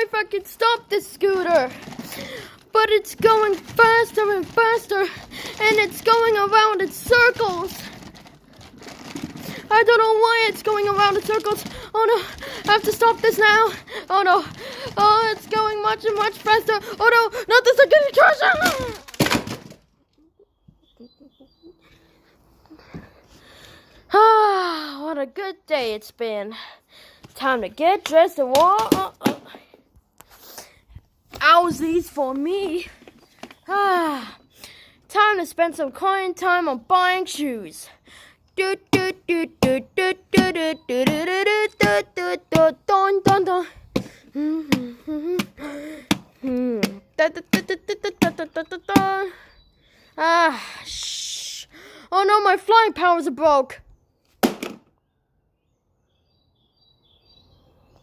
if I can stop this scooter. But it's going faster and faster, and it's going around in circles. I don't know why it's going around in circles. Oh no, I have to stop this now. Oh no, oh, it's going much and much faster. Oh no, not the second crash. Ah, what a good day it's been. Time to get dressed and walk. Owsies for me. Ah, time to spend some coin time on buying shoes. Do do do do do do do do do do do do don don don. Ah, shh. Oh no, my flying powers are broke.